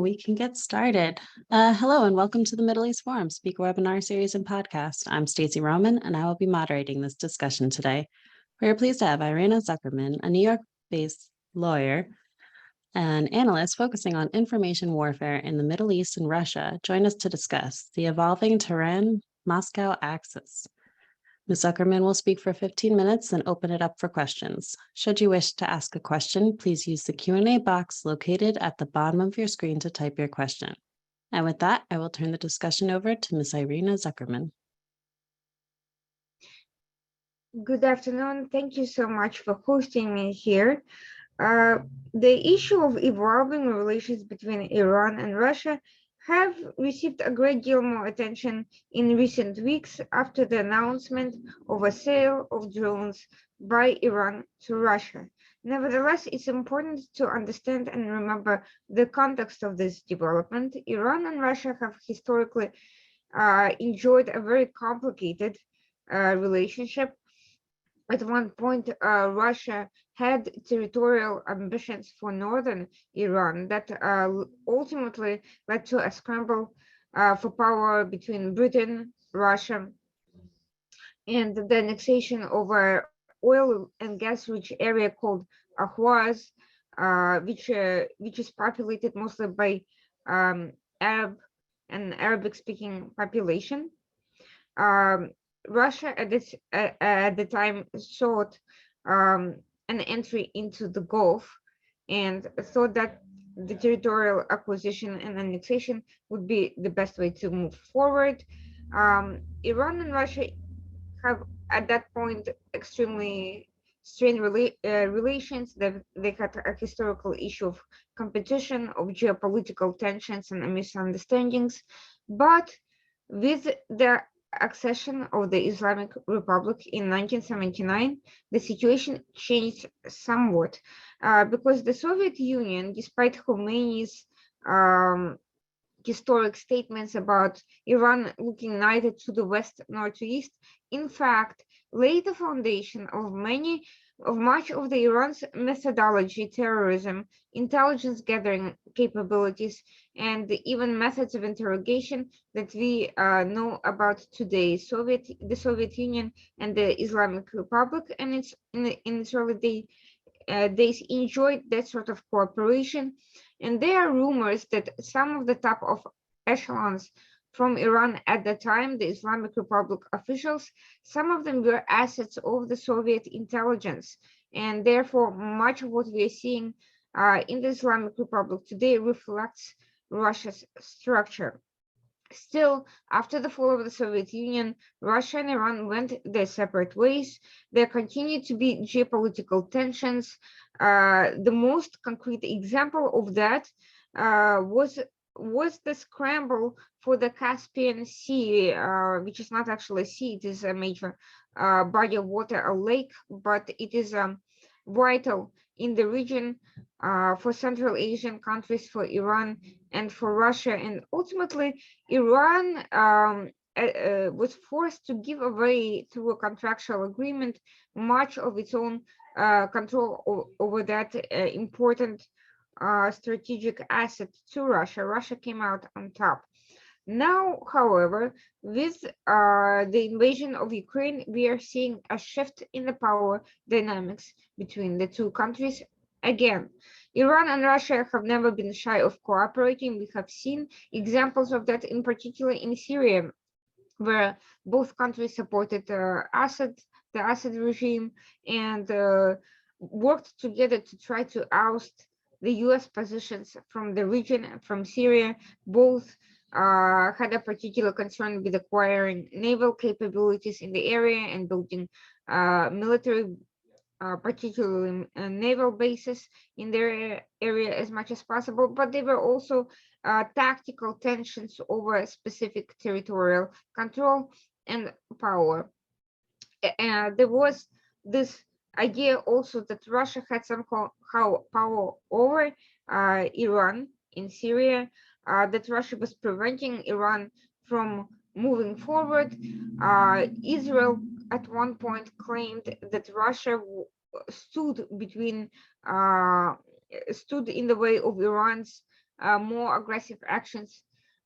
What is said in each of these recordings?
We can get started. Hello and welcome to the Middle East Forum Speaker Webinar Series and Podcast. I'm Stacey Roman and I will be moderating this discussion today. We are pleased to have Irina Tsukerman, a New York-based lawyer and analyst focusing on information warfare in the Middle East and Russia, join us to discuss the evolving Tehran-Moscow axis. Ms. Zuckerman will speak for 15 minutes and open it up for questions. Should you wish to ask a question, please use the Q&A box located at the bottom of your screen to type your question. And with that, I will turn the discussion over to Ms. Irina Tsukerman. Good afternoon. Thank you so much for hosting me here. The issue of evolving relations between Iran and Russia have received a great deal more attention in recent weeks after the announcement of a sale of drones by Iran to Russia. Nevertheless, it's important to understand and remember the context of this development. Iran and Russia have historically enjoyed a very complicated relationship. At one point, Russia had territorial ambitions for northern Iran that ultimately led to a scramble for power between Britain, Russia, and the annexation of an oil and gas-rich area called Ahwaz, which is populated mostly by Arab and Arabic-speaking population. Russia at the time sought an entry into the Gulf and thought that the territorial acquisition and annexation would be the best way to move forward. Iran and Russia have at that point extremely strained relations. They had a historical issue of competition, of geopolitical tensions and misunderstandings. But with the accession of the Islamic Republic in 1979, the situation changed somewhat because the Soviet Union, despite Khomeini's historic statements about Iran looking neither to the west nor to east, in fact, laid the foundation of much of the Iran's methodology, terrorism, intelligence gathering capabilities, and even methods of interrogation that we know about today. The Soviet Union and the Islamic Republic, and in its early days enjoyed that sort of cooperation. And there are rumors that some of the top of echelons from Iran at the time, the Islamic Republic officials, some of them were assets of the Soviet intelligence. And therefore, much of what we are seeing in the Islamic Republic today reflects Russia's structure. Still, after the fall of the Soviet Union, Russia and Iran went their separate ways. There continued to be geopolitical tensions. The most concrete example of that was the scramble for the Caspian Sea, which is not actually a sea, it is a major body of water, a lake, but it is vital in the region for Central Asian countries, for Iran and for Russia. And ultimately, Iran was forced to give away, through a contractual agreement, much of its own control over that important strategic asset to Russia. Russia came out on top. Now, however, with the invasion of Ukraine, we are seeing a shift in the power dynamics between the two countries. Again, Iran and Russia have never been shy of cooperating. We have seen examples of that, in particular in Syria, where both countries supported the Assad regime and worked together to try to oust the US positions from the region, from Syria. Both had a particular concern with acquiring naval capabilities in the area and building military, particularly naval bases in their area as much as possible. But there were also tactical tensions over specific territorial control and power. There was this idea also that Russia had somehow power over Iran in Syria, that Russia was preventing Iran from moving forward. Israel at one point claimed that Russia stood in the way of Iran's more aggressive actions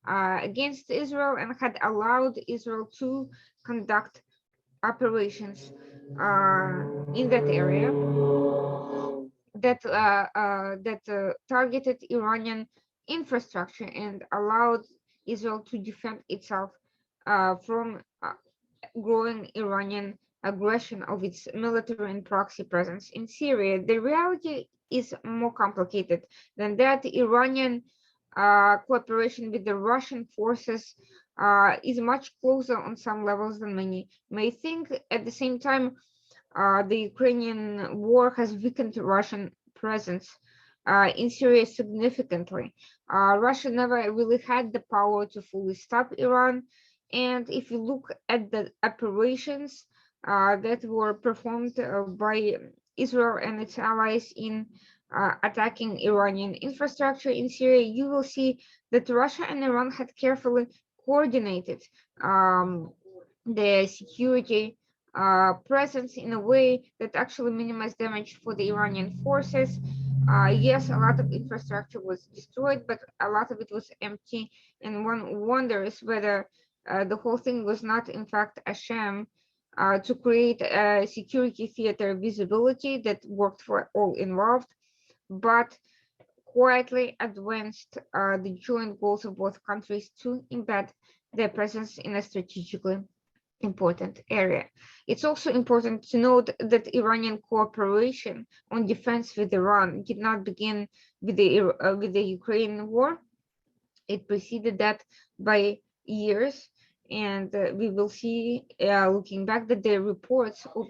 against Israel and had allowed Israel to conduct operations in that area that targeted Iranian infrastructure and allowed Israel to defend itself from growing Iranian aggression of its military and proxy presence in Syria. The reality is more complicated than that. Iranian cooperation with the Russian forces is much closer on some levels than many may think. At the same time, the Ukrainian war has weakened Russian presence in Syria significantly. Russia never really had the power to fully stop Iran. And if you look at the operations that were performed by Israel and its allies in attacking Iranian infrastructure in Syria, you will see that Russia and Iran had carefully coordinated the security presence in a way that actually minimized damage for the Iranian forces. Yes, a lot of infrastructure was destroyed, but a lot of it was empty, and one wonders whether the whole thing was not, in fact, a sham to create a security theater visibility that worked for all involved, but quietly advanced the joint goals of both countries to embed their presence in a strategically important area. It's also important to note that Iranian cooperation on defense with Iran did not begin with the Ukraine war. It preceded that by years, and we will see, looking back, that the reports of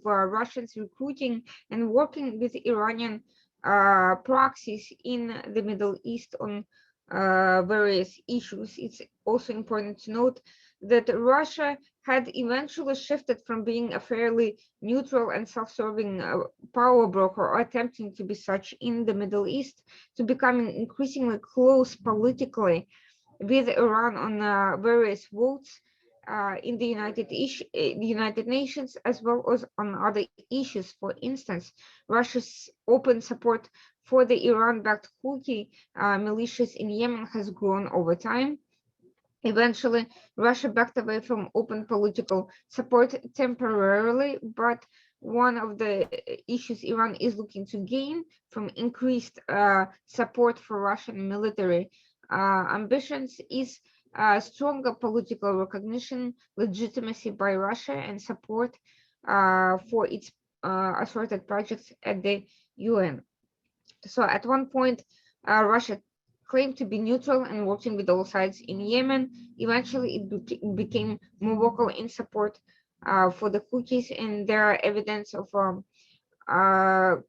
Russians recruiting and working with Iranian proxies in the Middle East on various issues. It's also important to note that Russia had eventually shifted from being a fairly neutral and self-serving power broker, or attempting to be such in the Middle East, to becoming increasingly close politically with Iran on various votes in the United Nations, as well as on other issues. For instance, Russia's open support for the Iran-backed Houthi militias in Yemen has grown over time. Eventually, Russia backed away from open political support temporarily, but one of the issues Iran is looking to gain from increased support for Russian military ambitions is stronger political recognition, legitimacy by Russia, and support for its assorted projects at the UN. So at one point, Russia claimed to be neutral and working with all sides in Yemen. Eventually, it became more vocal in support for the Houthis, and there are evidence of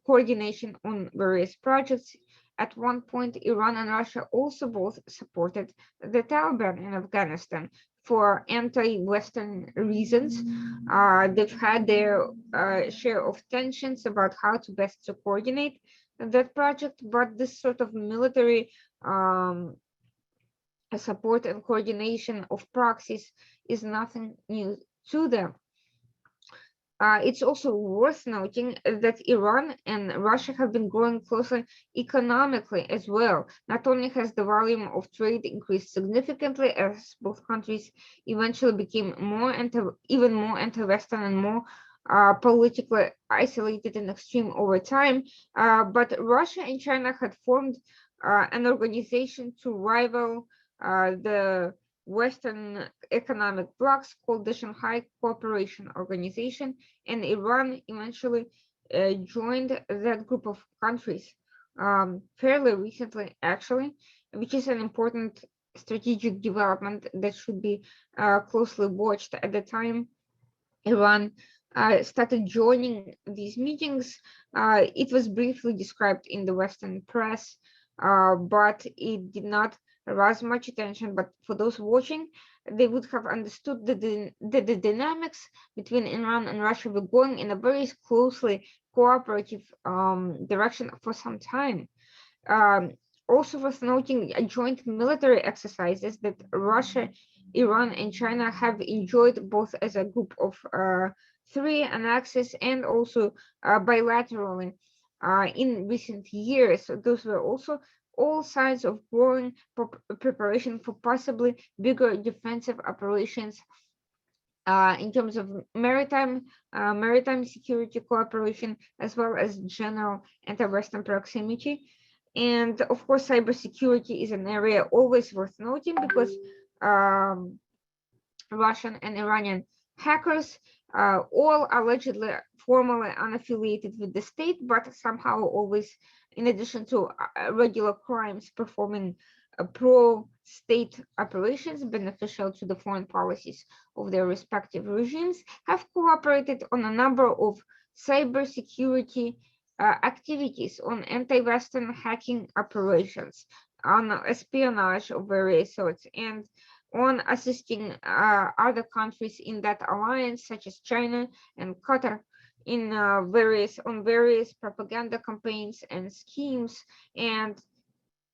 coordination on various projects. At one point, Iran and Russia also both supported the Taliban in Afghanistan for anti-Western reasons. They've had their share of tensions about how to best to coordinate that project, but this sort of military support and coordination of proxies is nothing new to them. It's also worth noting that Iran and Russia have been growing closer economically as well. Not only has the volume of trade increased significantly as both countries eventually became even more anti-Western and more politically isolated and extreme over time, but Russia and China had formed an organization to rival the Western economic blocs called the Shanghai Cooperation Organization, and Iran eventually joined that group of countries fairly recently, actually, which is an important strategic development that should be closely watched. At the time Iran started joining these meetings, it was briefly described in the Western press, but it did not arouse much attention. But for those watching, they would have understood that the dynamics between Iran and Russia were going in a very closely cooperative direction for some time. Also worth noting joint military exercises that Russia, Iran, and China have enjoyed both as a group of three, an axis, and also bilaterally in recent years. Those were also all signs of growing preparation for possibly bigger defensive operations in terms of maritime security cooperation, as well as general anti-Western proximity. And of course, cybersecurity is an area always worth noting because um, Russian and Iranian hackers, all allegedly formally unaffiliated with the state, but somehow always, in addition to regular crimes, performing pro-state operations beneficial to the foreign policies of their respective regimes, have cooperated on a number of cybersecurity activities, on anti-Western hacking operations, on espionage of various sorts, and on assisting other countries in that alliance, such as China and Qatar, in various propaganda campaigns and schemes. And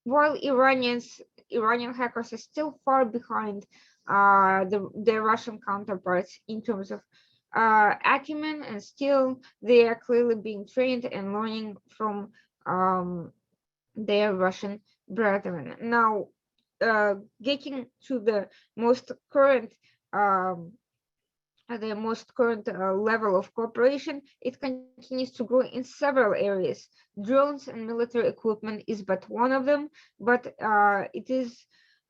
while Iranian hackers are still far behind their Russian counterparts in terms of acumen, and still they are clearly being trained and learning from their Russian brethren. Now, getting to the most current level of cooperation, it continues to grow in several areas. Drones and military equipment is but one of them, but it is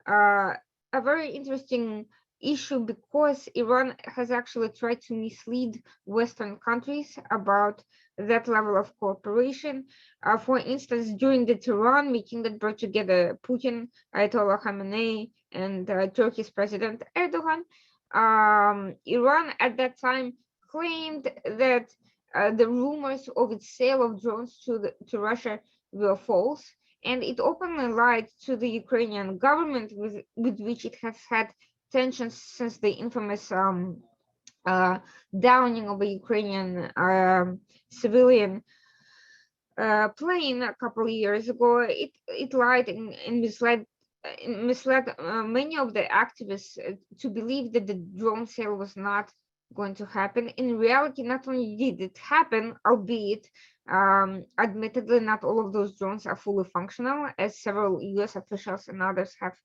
a very interesting issue because Iran has actually tried to mislead Western countries about that level of cooperation. For instance, during the Tehran meeting that brought together Putin, Ayatollah Khamenei, and Turkey's President Erdogan, Iran at that time claimed that the rumors of its sale of drones to Russia were false, and it openly lied to the Ukrainian government, with which it has had tensions since the infamous downing of a Ukrainian civilian plane a couple of years ago. It lied and misled many of the activists to believe that the drone sale was not going to happen. In reality, not only did it happen, albeit admittedly not all of those drones are fully functional, as several US officials and others have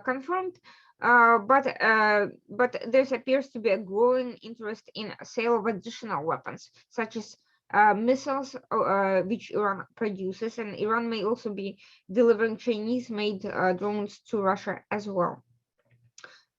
confirmed. But there appears to be a growing interest in sale of additional weapons, such as missiles, which Iran produces, and Iran may also be delivering Chinese-made drones to Russia as well.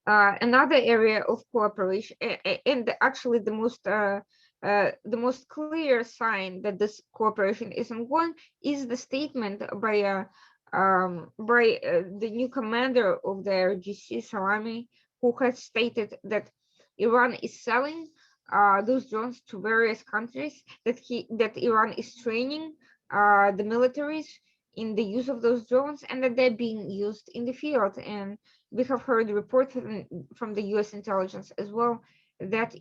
Another area of cooperation, and actually the most clear sign that this cooperation is ongoing, is the statement by the new commander of the RGC, Salami, who has stated that Iran is selling those drones to various countries, that Iran is training the militaries in the use of those drones, and that they're being used in the field. And we have heard reports from the US intelligence as well that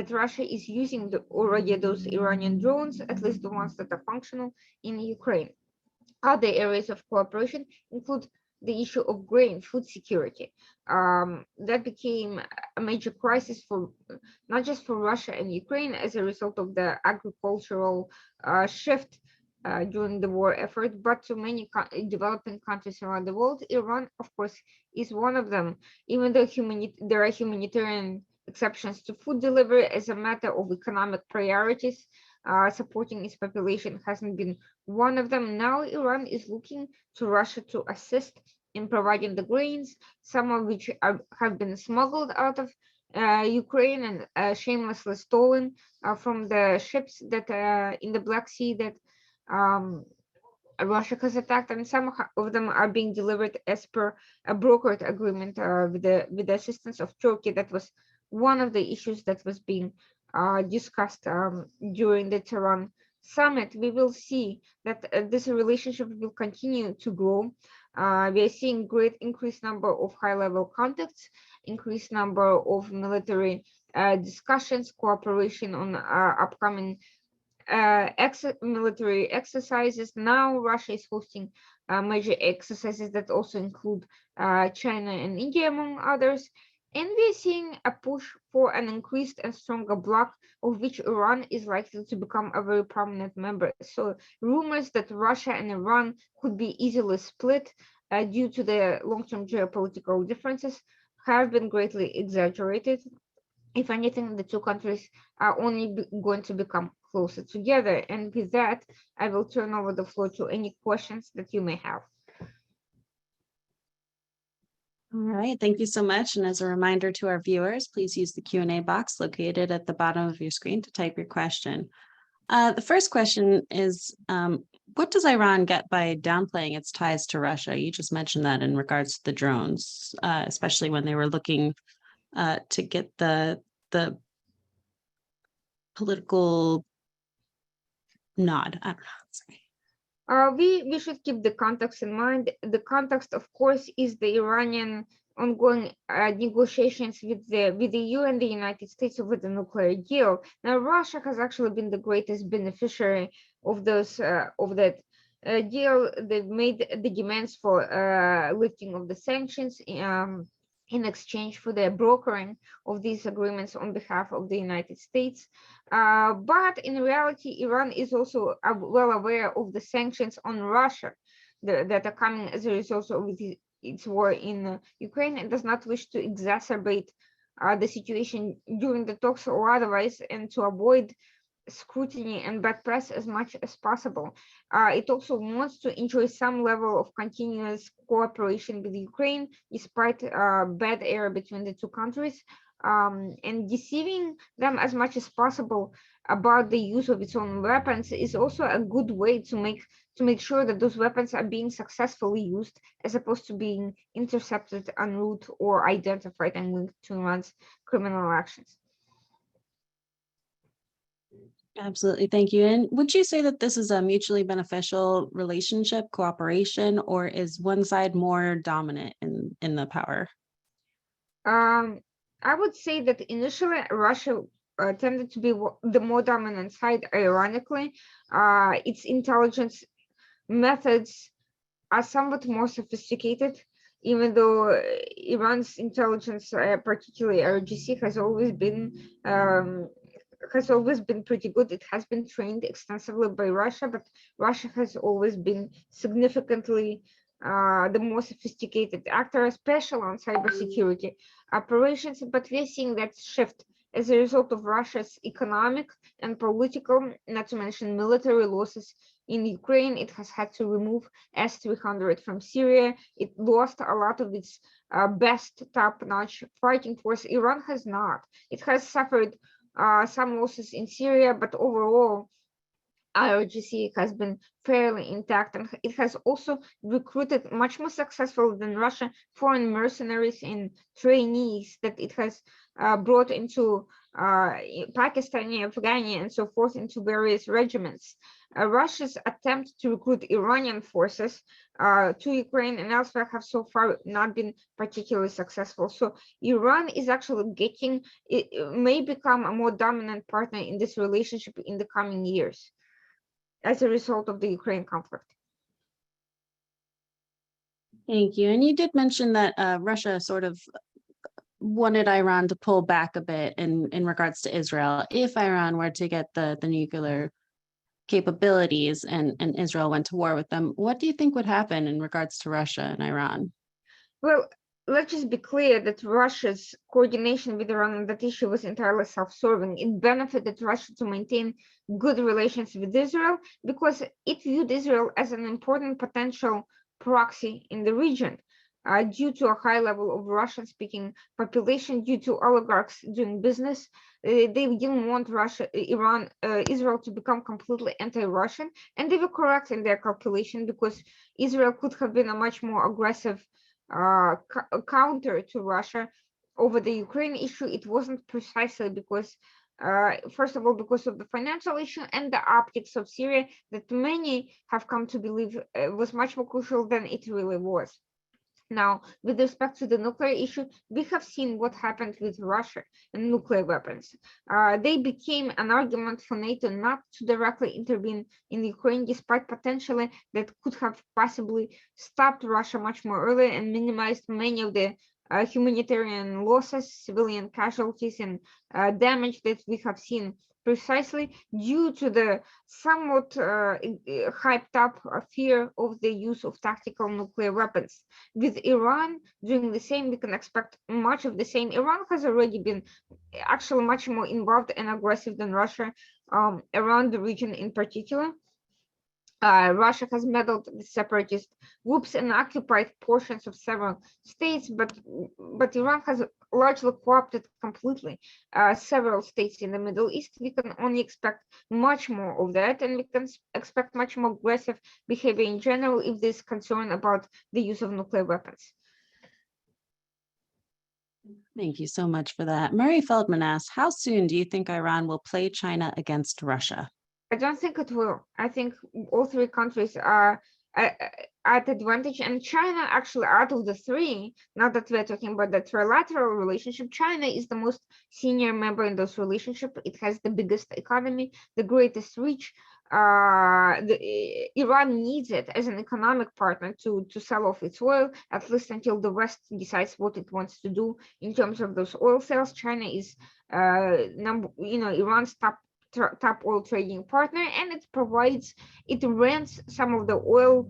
Russia is using already those Iranian drones, at least the ones that are functional, in Ukraine. Other areas of cooperation include the issue of grain, food security. That became a major crisis for not just for Russia and Ukraine as a result of the agricultural shift during the war effort, but to many developing countries around the world. Iran, of course, is one of them, even though there are humanitarian exceptions to food delivery as a matter of economic priorities. Supporting its population hasn't been one of them. Now Iran is looking to Russia to assist in providing the grains, some of which have been smuggled out of Ukraine and shamelessly stolen from the ships that in the Black Sea that Russia has attacked, and some of them are being delivered as per a brokered agreement with the assistance of Turkey. That was one of the issues that was being discussed during the Tehran summit. We will see that this relationship will continue to grow. We are seeing great increased number of high-level contacts, increased number of military discussions, cooperation on upcoming military exercises. Now Russia is hosting major exercises that also include China and India, among others. And we're seeing a push for an increased and stronger bloc, of which Iran is likely to become a very prominent member. So rumors that Russia and Iran could be easily split due to the long-term geopolitical differences have been greatly exaggerated. If anything, the two countries are only going to become closer together. And with that, I will turn over the floor to any questions that you may have. All right, thank you so much. And as a reminder to our viewers, please use the Q&A box located at the bottom of your screen to type your question. The first question is, what does Iran get by downplaying its ties to Russia? You just mentioned that in regards to the drones, especially when they were looking to get the political nod. I don't know, sorry. We should keep the context in mind. The context, of course, is the Iranian ongoing negotiations with the EU and the United States over the nuclear deal. Now, Russia has actually been the greatest beneficiary of those of that deal. They've made the demands for lifting of the sanctions. In exchange for the brokering of these agreements on behalf of the United States. But in reality, Iran is also well aware of the sanctions on Russia that are coming as a result of its war in Ukraine, and does not wish to exacerbate the situation during the talks or otherwise, and to avoid scrutiny and bad press as much as possible. It also wants to enjoy some level of continuous cooperation with Ukraine, despite bad air between the two countries, and deceiving them as much as possible about the use of its own weapons is also a good way to make sure that those weapons are being successfully used, as opposed to being intercepted en route or identified and linked to Iran's criminal actions. Absolutely, thank you. And would you say that this is a mutually beneficial relationship, cooperation, or is one side more dominant in the power? I would say that initially Russia tended to be the more dominant side. Ironically, its intelligence methods are somewhat more sophisticated, even though Iran's intelligence, particularly RGC, has always been pretty good. It has been trained extensively by Russia, but Russia has always been significantly the more sophisticated actor, especially on cybersecurity operations. But we're seeing that shift as a result of Russia's economic and political, not to mention military losses in Ukraine. It has had to remove S-300 from Syria. It lost a lot of its best top-notch fighting force. Iran has not. It has suffered some losses in Syria, but overall, IRGC has been fairly intact, and it has also recruited much more successful than Russia foreign mercenaries and trainees that it has brought into Pakistani, Afghani, and so forth into various regiments. Russia's attempt to recruit Iranian forces to Ukraine and elsewhere have so far not been particularly successful. So Iran is actually it may become a more dominant partner in this relationship in the coming years as a result of the Ukraine conflict. Thank you. And you did mention that Russia sort of wanted Iran to pull back a bit in regards to Israel. If Iran were to get the nuclear capabilities and Israel went to war with them, what do you think would happen in regards to Russia and Iran? Well, let's just be clear that Russia's coordination with Iran on that issue was entirely self-serving. It benefited Russia to maintain good relations with Israel because it viewed Israel as an important potential proxy in the region. Due to a high level of Russian-speaking population, due to oligarchs doing business, they didn't want Israel to become completely anti-Russian, and they were correct in their calculation because Israel could have been a much more aggressive counter to Russia over the Ukraine issue. It wasn't precisely because, first of all, because of the financial issue and the optics of Syria that many have come to believe was much more crucial than it really was. Now, with respect to the nuclear issue, we have seen what happened with Russia and nuclear weapons. They became an argument for NATO not to directly intervene in Ukraine, despite potentially that could have possibly stopped Russia much more early and minimized many of the humanitarian losses, civilian casualties, and damage that we have seen precisely due to the somewhat hyped up fear of the use of tactical nuclear weapons. With Iran doing the same, we can expect much of the same. Iran has already been actually much more involved and aggressive than Russia around the region in particular. Russia has meddled with separatist groups and occupied portions of several states, but Iran has largely co-opted completely several states in the Middle East. We can only expect much more of that, and we can expect much more aggressive behavior in general if there's concern about the use of nuclear weapons. Thank you so much for that. Murray Feldman asks, how soon do you think Iran will play China against Russia? I don't think it will. I think all three countries are at advantage, and China actually, out of the three, now that we're talking about the trilateral relationship, China is the most senior member in this relationship. It has the biggest economy, the greatest reach. Iran needs it as an economic partner to sell off its oil, at least until the West decides what it wants to do in terms of those oil sales. China is Iran's top oil trading partner, and it rents some of the oil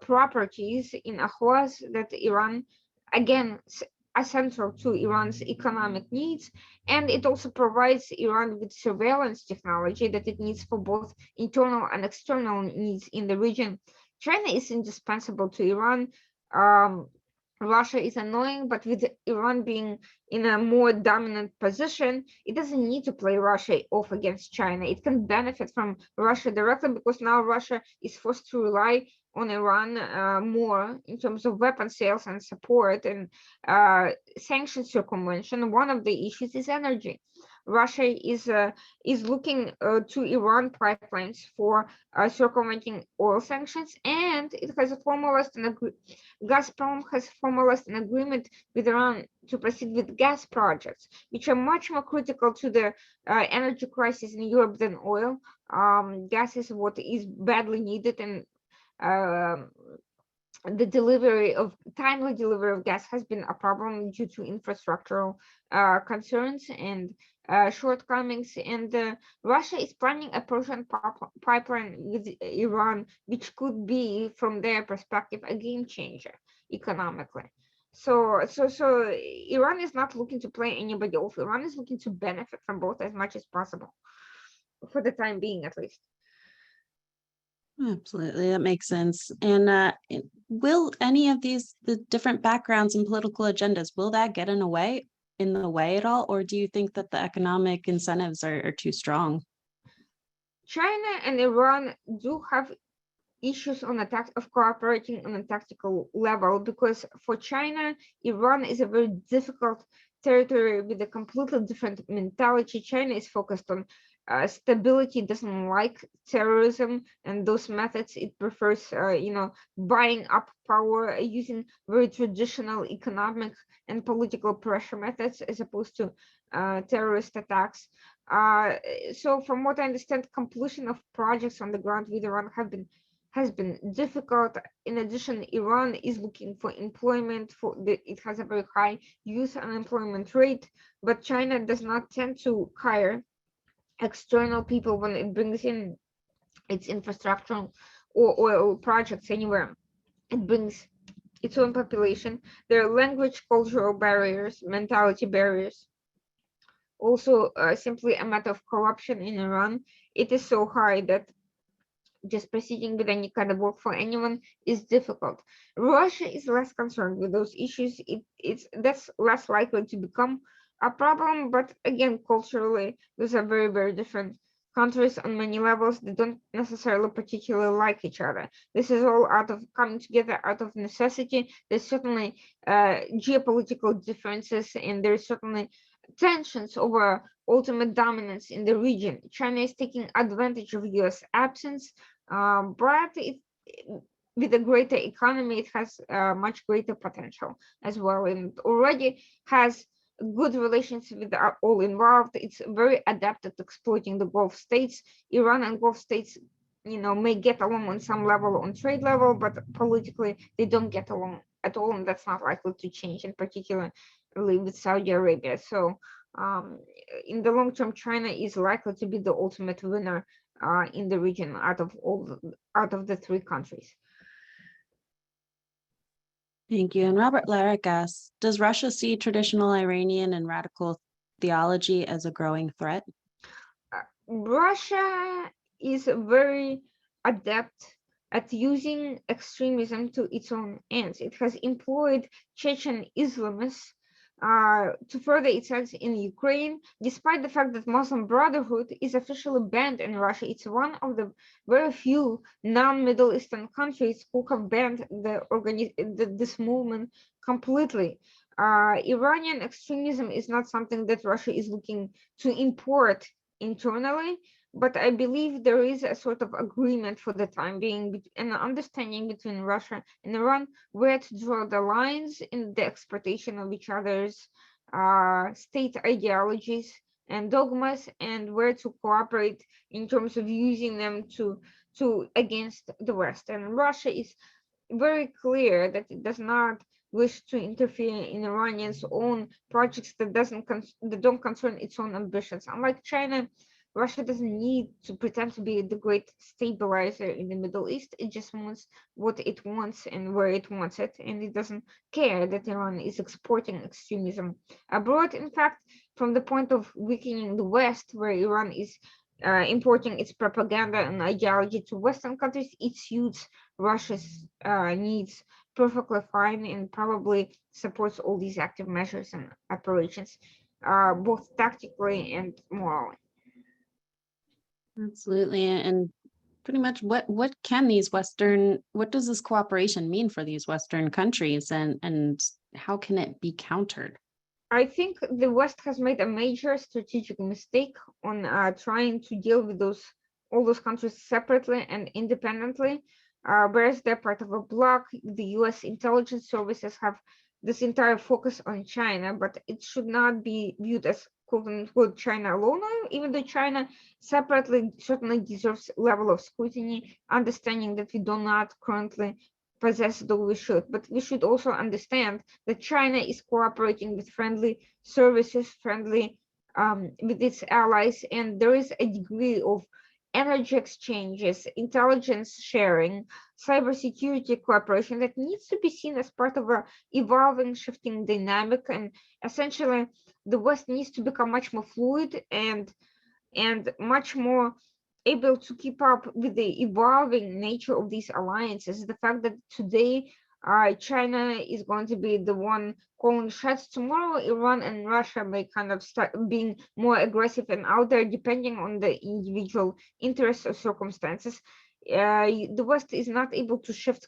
properties in Ahvaz that Iran, again, are central to Iran's economic needs, and it also provides Iran with surveillance technology that it needs for both internal and external needs in the region. China is indispensable to Iran. Russia is annoying, but with Iran being in a more dominant position, it doesn't need to play Russia off against China. It can benefit from Russia directly because now Russia is forced to rely on Iran more in terms of weapon sales and support and sanctions circumvention. One of the issues is energy. Russia is looking to Iran pipelines for circumventing oil sanctions, and it has formalized Gazprom has formalized an agreement with Iran to proceed with gas projects, which are much more critical to the energy crisis in Europe than oil. Gas is what is badly needed, and the timely delivery of gas has been a problem due to infrastructural concerns and shortcomings. And Russia is planning a Persian pipeline with Iran, which could be, from their perspective, a game changer economically. So Iran is not looking to play anybody off. Iran is looking to benefit from both as much as possible, for the time being, at least. Absolutely, that makes sense. And will any of the different backgrounds and political agendas, will that get in the way at all? Or do you think that the economic incentives are too strong? China and Iran do have issues of cooperating on a tactical level, because for China, Iran is a very difficult territory with a completely different mentality. China is focused on stability, doesn't like terrorism and those methods. It prefers, buying up power using very traditional economic and political pressure methods as opposed to terrorist attacks. So from what I understand, completion of projects on the ground with Iran has been difficult. In addition, Iran is looking for employment. It has a very high youth unemployment rate, but China does not tend to hire external people when it brings in its infrastructural or oil projects anywhere. It brings its own population. There are language, cultural barriers, mentality barriers. Also, simply a matter of corruption in Iran. It is so high that just proceeding with any kind of work for anyone is difficult. Russia is less concerned with those issues. That's less likely to become a problem, but again, culturally, those are very, very different countries on many levels. They don't necessarily particularly like each other. This is all coming together out of necessity. There's certainly geopolitical differences, and there's certainly tensions over ultimate dominance in the region. China is taking advantage of US absence, but with a greater economy, it has much greater potential as well, and already has good relations with all involved. It's very adept at exploiting the Gulf states. Iran and Gulf states, may get along on some level on trade level, but politically they don't get along at all, and that's not likely to change, in particular with Saudi Arabia. So in the long term, China is likely to be the ultimate winner in the region out of the three countries. Thank you. And Robert Larrick asks, does Russia see traditional Iranian and radical theology as a growing threat? Russia is very adept at using extremism to its own ends. It has employed Chechen Islamists to further its acts in Ukraine, despite the fact that Muslim Brotherhood is officially banned in Russia. It's one of the very few non-Middle Eastern countries who have banned this movement completely. Iranian extremism is not something that Russia is looking to import internally, but I believe there is a sort of agreement for the time being and an understanding between Russia and Iran where to draw the lines in the exploitation of each other's state ideologies and dogmas, and where to cooperate in terms of using them to against the West. And Russia is very clear that it does not wish to interfere in Iranians' own projects that don't concern its own ambitions. Unlike China, Russia doesn't need to pretend to be the great stabilizer in the Middle East. It just wants what it wants and where it wants it, and it doesn't care that Iran is exporting extremism abroad. In fact, from the point of weakening the West, where Iran is importing its propaganda and ideology to Western countries, it suits Russia's needs perfectly fine and probably supports all these active measures and operations, both tactically and morally. Absolutely. And pretty much what does this cooperation mean for these Western countries, and how can it be countered? I think the West has made a major strategic mistake on trying to deal with all those countries separately and independently. Whereas they're part of a bloc, the US intelligence services have this entire focus on China, but it should not be viewed as quote unquote China alone, even though China separately certainly deserves level of scrutiny, understanding that we do not currently possess, though we should. But we should also understand that China is cooperating with friendly services, with its allies, and there is a degree of energy exchanges, intelligence sharing, cybersecurity cooperation that needs to be seen as part of a evolving, shifting dynamic. And essentially, the West needs to become much more fluid and much more able to keep up with the evolving nature of these alliances. The fact that today China is going to be the one calling shots, tomorrow Iran and Russia may kind of start being more aggressive and out there, depending on the individual interests or circumstances. The West is not able to shift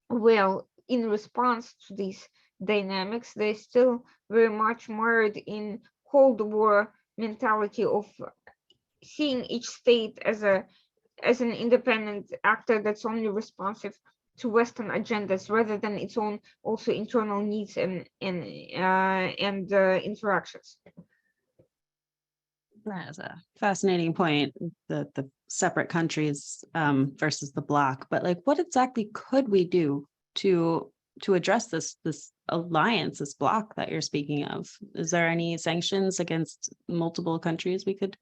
well in response to these dynamics. They're still very much mired in Cold War mentality of seeing each state as an independent actor that's only responsive to Western agendas rather than its own also internal needs and interactions. That is a fascinating point, the separate countries versus the bloc. But like, what exactly could we do to address this alliance, this bloc that you're speaking of? Is there any sanctions against multiple countries we could?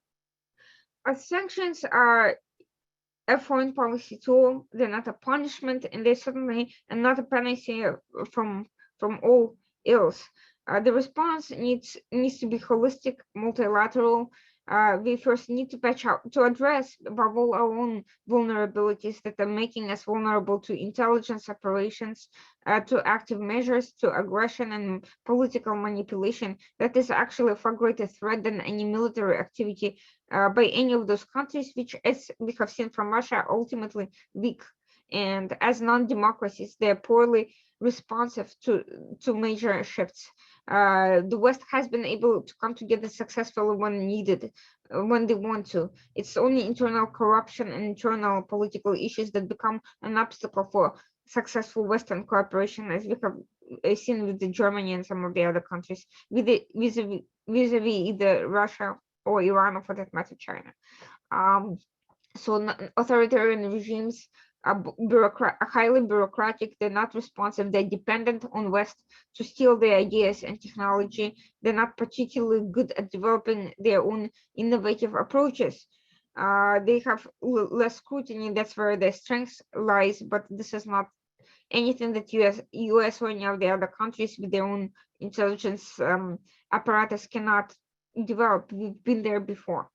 Sanctions are a foreign policy tool. They're not a punishment, and they're certainly not a panacea from all ills. The response needs to be holistic, multilateral. We first need to address above all our own vulnerabilities that are making us vulnerable to intelligence operations, to active measures, to aggression and political manipulation. That is actually a far greater threat than any military activity by any of those countries, which, as we have seen from Russia, are ultimately weak. And as non-democracies, they're poorly responsive to major shifts. The West has been able to come together successfully when needed, when they want to. It's only internal corruption and internal political issues that become an obstacle for successful Western cooperation, as we have seen with the Germany and some of the other countries, vis-a-vis either Russia or Iran, or for that matter, China. So authoritarian regimes highly bureaucratic. They're not responsive. They're dependent on West to steal their ideas and technology. They're not particularly good at developing their own innovative approaches. They have less scrutiny. That's where their strength lies. But this is not anything that US or any of the other countries with their own intelligence apparatus cannot develop. We've been there before.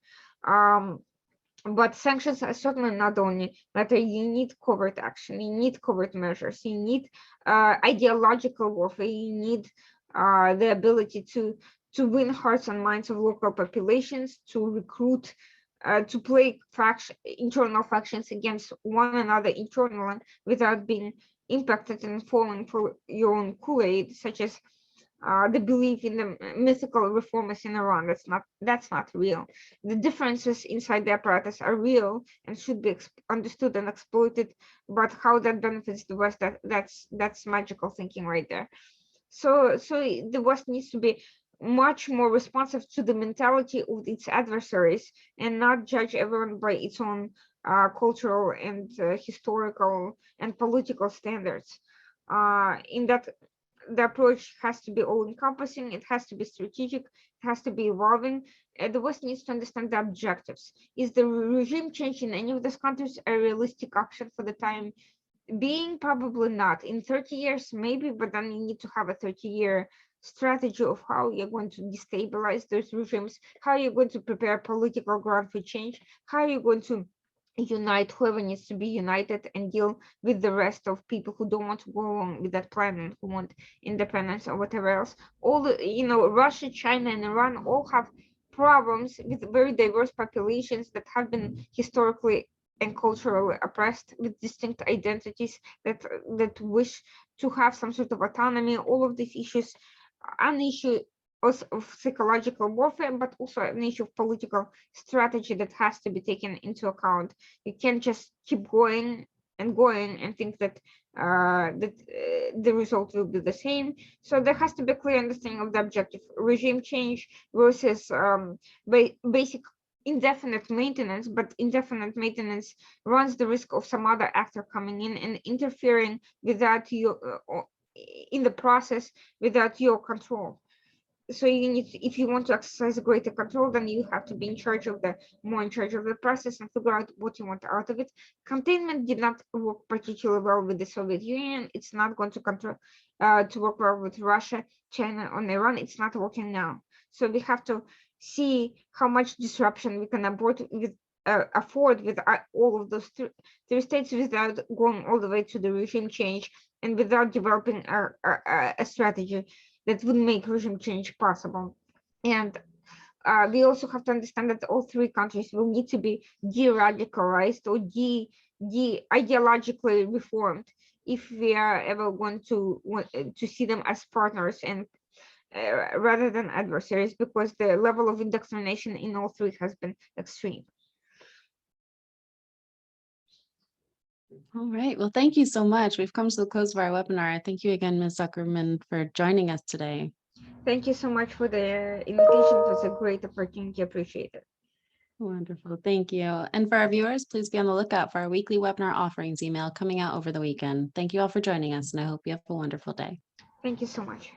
But sanctions are certainly not the only matter. You need covert action, you need covert measures, you need ideological warfare, you need the ability to win hearts and minds of local populations, to recruit, to play internal factions against one another internally without being impacted and falling for your own Kool-Aid, such as the belief in the mythical reformers in Iran. That's not real. The differences inside the apparatus are real and should be understood and exploited. But how that benefits the West, that's magical thinking right there. So the West needs to be much more responsive to the mentality of its adversaries and not judge everyone by its own cultural and historical and political standards. In that, the approach has to be all-encompassing, it has to be strategic, it has to be evolving. The West needs to understand the objectives. Is the regime change in any of these countries a realistic option for the time being? Probably not. In 30 years, maybe, but then you need to have a 30-year strategy of how you're going to destabilize those regimes, how you're going to prepare political ground for change, how you're going to unite whoever needs to be united and deal with the rest of people who don't want to go along with that plan and who want independence or whatever else. All the, Russia, China, and Iran all have problems with very diverse populations that have been historically and culturally oppressed, with distinct identities that wish to have some sort of autonomy. All of these issues are an issue of psychological warfare, but also an issue of political strategy that has to be taken into account. You can't just keep going and think that the result will be the same. So there has to be a clear understanding of the objective. Regime change versus basic indefinite maintenance, but indefinite maintenance runs the risk of some other actor coming in and interfering without you in the process, without your control. So you need, if you want to exercise greater control, then you have to be in charge of the process and figure out what you want out of it. Containment did not work particularly well with the Soviet Union. It's not going to work well with Russia, China, or Iran. It's not working now. So we have to see how much disruption we can afford with all of those three states without going all the way to the regime change and without developing a strategy that would make regime change possible. And we also have to understand that all three countries will need to be de-radicalized or ideologically reformed if we are ever going to see them as partners and rather than adversaries, because the level of indoctrination in all three has been extreme. All right. Well, thank you so much. We've come to the close of our webinar. Thank you again, Ms. Zuckerman, for joining us today. Thank you so much for the invitation. It was a great opportunity. Appreciate it. Wonderful. Thank you. And for our viewers, please be on the lookout for our weekly webinar offerings email coming out over the weekend. Thank you all for joining us, and I hope you have a wonderful day. Thank you so much.